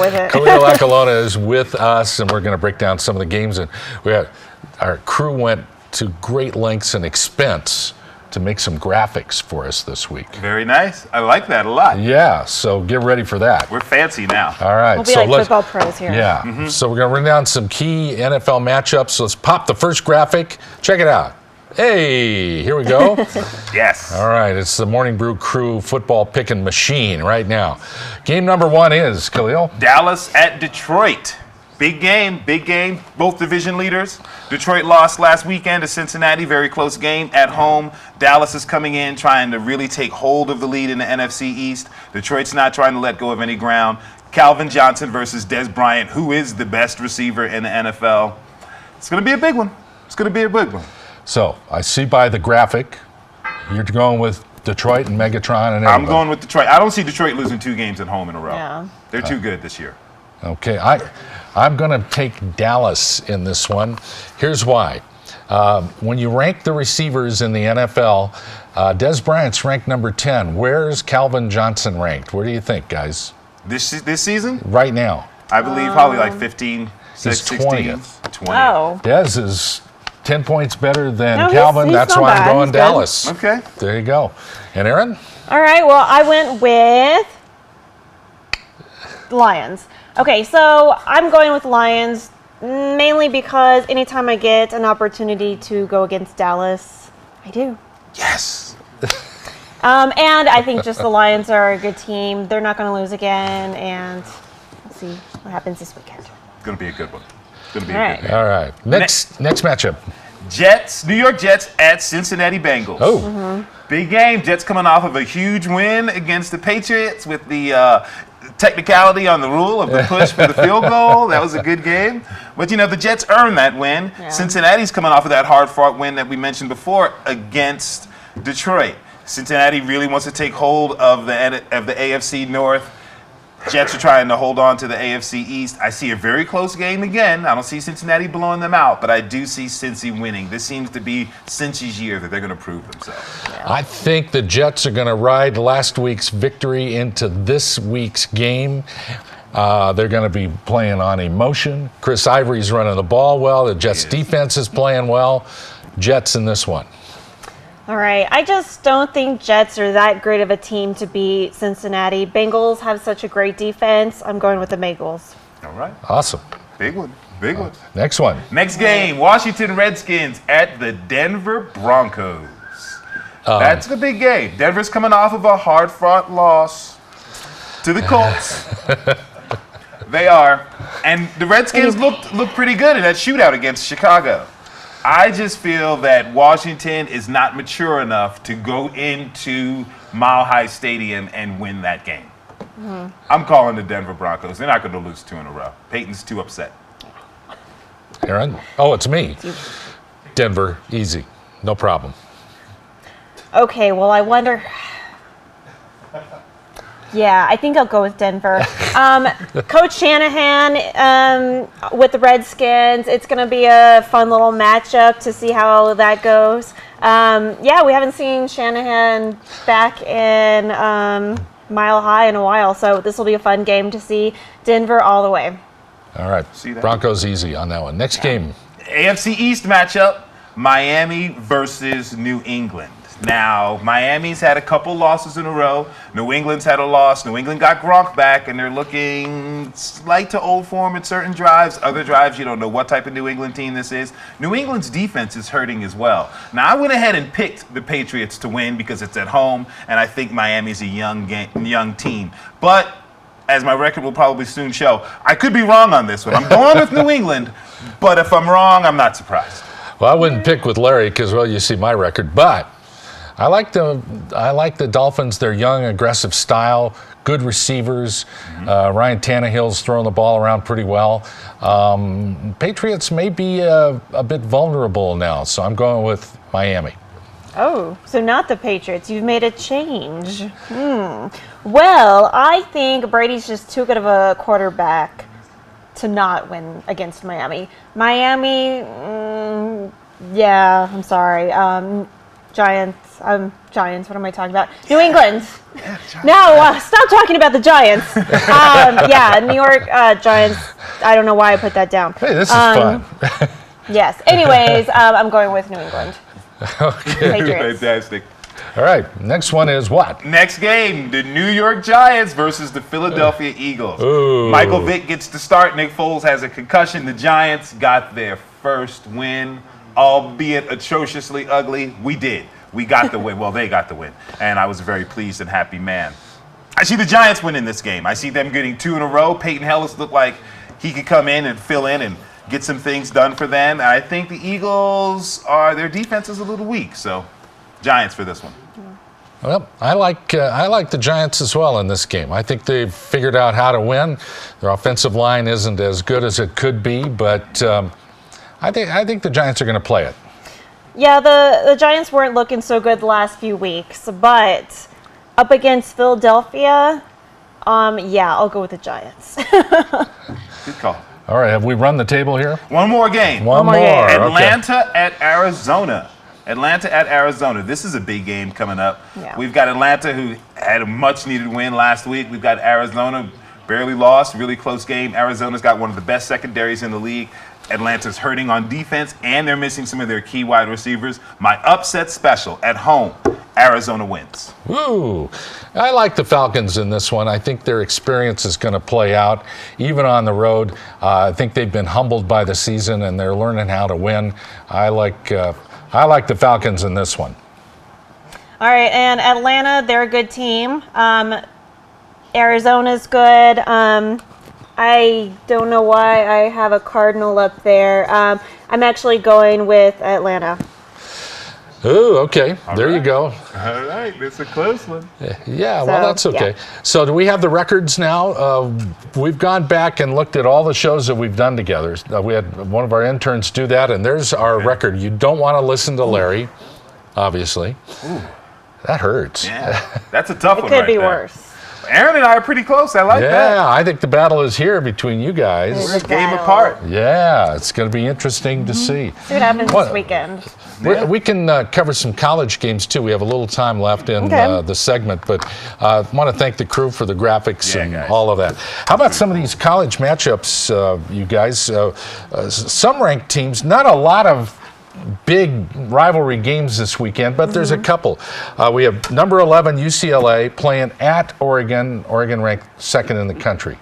with it. Khalil Ekulona is with us, and we're going to break down some of the games. And our crew went to great lengths and expense to make some graphics for us this week. Very nice. I like that a lot. Yeah, so get ready for that. We're fancy now. All right. We'll be like football pros here. Yeah. So we're going to run down some key NFL matchups. So let's pop the first graphic. Check it out. Hey, here we go. Yes. All right, it's the Morning Brew crew football picking machine right now. Game number one is, Khalil? Dallas at Detroit. Big game. Both division leaders. Detroit lost last weekend to Cincinnati. Very close game at home. Dallas is coming in trying to really take hold of the lead in the NFC East. Detroit's not trying to let go of any ground. Calvin Johnson versus Dez Bryant, who is the best receiver in the NFL. It's going to be a big one. So I see by the graphic, you're going with Detroit and Megatron and everybody. I'm going with Detroit. I don't see Detroit losing 2 games at home in a row. Yeah. They're too good this year. Okay, I'm going to take Dallas in this one. Here's why. When you rank the receivers in the NFL, Dez Bryant's ranked number 10. Where's Calvin Johnson ranked? Where do you think, guys? This season? Right now. I believe probably like 15, He's 16. 20th. 20th. Oh. Dez is 10 points better than No, Calvin. he's That's not why bad. I'm going He's good. Dallas. Okay. There you go. And Aaron? All right, well, I went with Lions. Okay, so I'm going with Lions mainly because anytime I get an opportunity to go against Dallas, I do. Yes. And I think just the Lions are a good team. They're not going to lose again, and we'll see what happens this weekend. It's going to be a good one. All right. Next matchup. New York Jets at Cincinnati Bengals. Oh. Big game. Jets coming off of a huge win against the Patriots with the technicality on the rule of the push for the field goal. That was a good game. But, the Jets earned that win. Yeah. Cincinnati's coming off of that hard-fought win that we mentioned before against Detroit. Cincinnati really wants to take hold of the AFC North. Jets are trying to hold on to the AFC East. I see a very close game again. I don't see Cincinnati blowing them out, but I do see Cincy winning. This seems to be Cincy's year that they're going to prove themselves. Yeah. I think the Jets are going to ride last week's victory into this week's game. They're going to be playing on emotion. Chris Ivory's running the ball well. The Jets' defense is playing well. Jets in this one. All right. I just don't think Jets are that great of a team to beat Cincinnati. Bengals have such a great defense. I'm going with the Bengals. All right. Awesome. Big one. Next one. Next game, Washington Redskins at the Denver Broncos. That's the big game. Denver's coming off of a hard-fought loss to the Colts. They are. And the Redskins looked pretty good in that shootout against Chicago. I just feel that Washington is not mature enough to go into Mile High Stadium and win that game. Mm-hmm. I'm calling the Denver Broncos. They're not going to lose 2 in a row. Peyton's too upset. Aaron? Oh, it's me. Denver, easy. No problem. Okay, well, I wonder. Yeah, I think I'll go with Denver. Coach Shanahan with the Redskins. It's going to be a fun little matchup to see how that goes. Yeah, we haven't seen Shanahan back in Mile High in a while, so this will be a fun game to see. Denver all the way. All right. Broncos easy on that one. Next game. AFC East matchup, Miami versus New England. Now, Miami's had a couple losses in a row. New England's had a loss. New England got Gronk back, and they're looking slight to old form at certain drives. Other drives, you don't know what type of New England team this is. New England's defense is hurting as well. Now, I went ahead and picked the Patriots to win because it's at home, and I think Miami's a young team. But as my record will probably soon show, I could be wrong on this one. I'm going with New England, but if I'm wrong, I'm not surprised. Well, I wouldn't pick with Larry because, well, you see my record, but I like the Dolphins. Their young, aggressive style, good receivers. Ryan Tannehill's throwing the ball around pretty well. Patriots may be a bit vulnerable now, so I'm going with Miami. Oh, so not the Patriots. You've made a change. Well, I think Brady's just too good of a quarterback to not win against Miami. Miami, yeah, I'm sorry. Giants. Giants. What am I talking about? New England. No, stop talking about the Giants. Yeah, New York Giants. I don't know why I put that down. Hey, this is fun. Yes. Anyways, I'm going with New England. Okay. Patriots. Fantastic. All right. Next one is what? Next game, the New York Giants versus the Philadelphia Eagles. Ooh. Michael Vick gets to start. Nick Foles has a concussion. The Giants got their first win, albeit atrociously ugly. We did. We got the win. Well, they got the win. And I was a very pleased and happy man. I see the Giants winning this game. I see them getting 2 in a row. Peyton Hellis looked like he could come in and fill in and get some things done for them. And I think the Eagles their defense is a little weak. So Giants for this one. Well, I like the Giants as well in this game. I think they've figured out how to win. Their offensive line isn't as good as it could be, but I think the Giants are going to play it. Yeah, the Giants weren't looking so good the last few weeks, but up against Philadelphia, yeah, I'll go with the Giants. Good call. All right, have we run the table here? One more game. One more. Atlanta at Arizona. Atlanta at Arizona. This is a big game coming up. Yeah. We've got Atlanta, who had a much-needed win last week. We've got Arizona, barely lost, really close game. Arizona's got one of the best secondaries in the league. Atlanta's hurting on defense, and they're missing some of their key wide receivers. My upset special at home, Arizona wins. Ooh, I like the Falcons in this one. I think their experience is going to play out, even on the road. I think they've been humbled by the season, and they're learning how to win. I like the Falcons in this one. All right, and Atlanta, they're a good team. Arizona's good. I don't know why I have a Cardinal up there. I'm actually going with Atlanta. Ooh, okay. There you go. All right, it's a close one. Yeah, well, that's okay. Yeah. So do we have the records now? We've gone back and looked at all the shows that we've done together. We had one of our interns do that, and there's our record. You don't want to listen to Larry, obviously. Ooh. That hurts. Yeah, that's a tough It one could right be there. worse. Aaron and I are pretty close. I like that. Yeah, I think the battle is here between you guys. We're a The game battle. apart. Yeah, it's going to be interesting to see. See what happens What- this weekend. We can cover some college games too. We have a little time left in Okay. the segment, but I want to thank the crew for the graphics and guys. all of that. How about some of these college matchups, you guys? Some ranked teams, not a lot of big rivalry games this weekend, but there's a couple. We have number 11 UCLA playing at Oregon. Oregon ranked second in the country.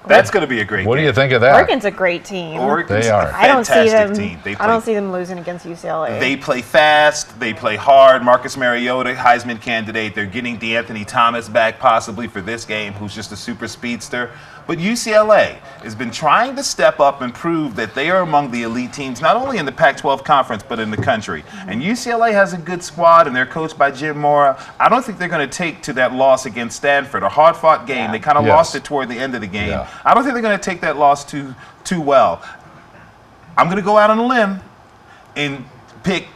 That's going to be a great What game. do you think of that? Oregon's a great team. Oregon's They are. a I don't see fantastic them. team. They I play, don't see them losing against UCLA. they play fast. They play hard. Marcus Mariota, Heisman candidate. They're getting DeAnthony Thomas back possibly for this game, who's just a super speedster. But UCLA has been trying to step up and prove that they are among the elite teams, not only in the Pac-12 conference, but in the country. And UCLA has a good squad, and they're coached by Jim Mora. I don't think they're going to take to that loss against Stanford, a hard-fought game. They kind of Yes. lost it toward the end of the game. Yeah. I don't think they're going to take that loss too well. I'm going to go out on a limb and pick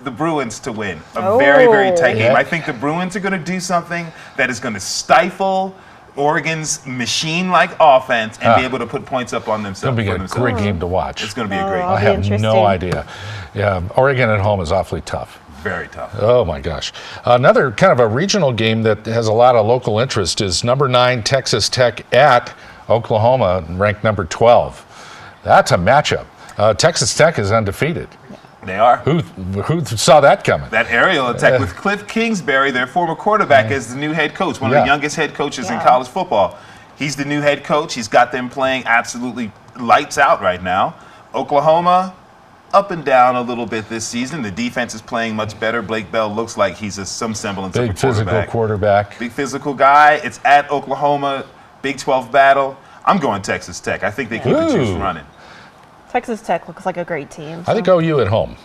the Bruins to win. A very, very tight game. Yeah. I think the Bruins are going to do something that is going to stifle Oregon's machine-like offense and be able to put points up on It's themselves. going to be a for themselves. great game to watch. It's going to be a great Oh. I game. have interesting. no idea. Yeah, Oregon at home is awfully tough. Very tough. Oh my gosh. Another kind of a regional game that has a lot of local interest is number 9 Texas Tech at Oklahoma, ranked number 12. That's a matchup. Texas Tech is undefeated. They are. Who saw that coming? That aerial attack with Cliff Kingsbury, their former quarterback, as the new head coach, one of Yeah. the youngest head coaches in Yeah. college football. He's the new head coach. He's got them playing absolutely lights out right now. Oklahoma, up and down a little bit this season. The defense is playing much better. Blake Bell looks like he's some semblance of a Big physical quarterback. Big physical guy. It's at Oklahoma, Big 12 battle. I'm going Texas Tech. I think they keep the juice Ooh. running. Texas Tech looks like a great team. I think OU at home.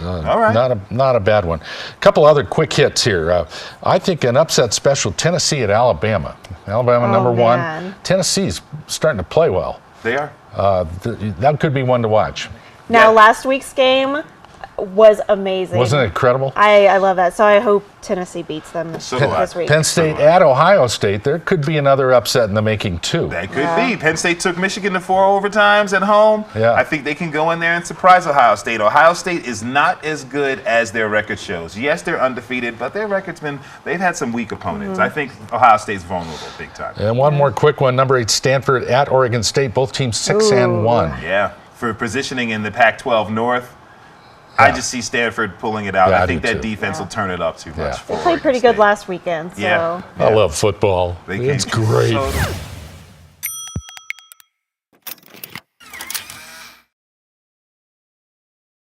All right. Not a bad one. A couple other quick hits here. I think an upset special, Tennessee at Alabama. Alabama number man. 1. Tennessee's starting to play well. They are. That could be one to watch. Now, Yeah. last week's game, was amazing. Wasn't it incredible? I love that. So I hope Tennessee beats them this week. Penn State at Ohio State. There could be another upset in the making, too. That could be. Penn State took Michigan to 4 overtimes at home. Yeah. I think they can go in there and surprise Ohio State. Ohio State is not as good as their record shows. Yes, they're undefeated, but their record's they've had some weak opponents. I think Ohio State's vulnerable big time. And one more quick one. Number 8, Stanford at Oregon State. Both teams 6-1. Yeah. For positioning in the Pac-12 North, I just see Stanford pulling it out. Yeah, I think that defense will turn it up too much. Yeah. For They played pretty good last weekend. So. Yeah. I love football. They It's came great. so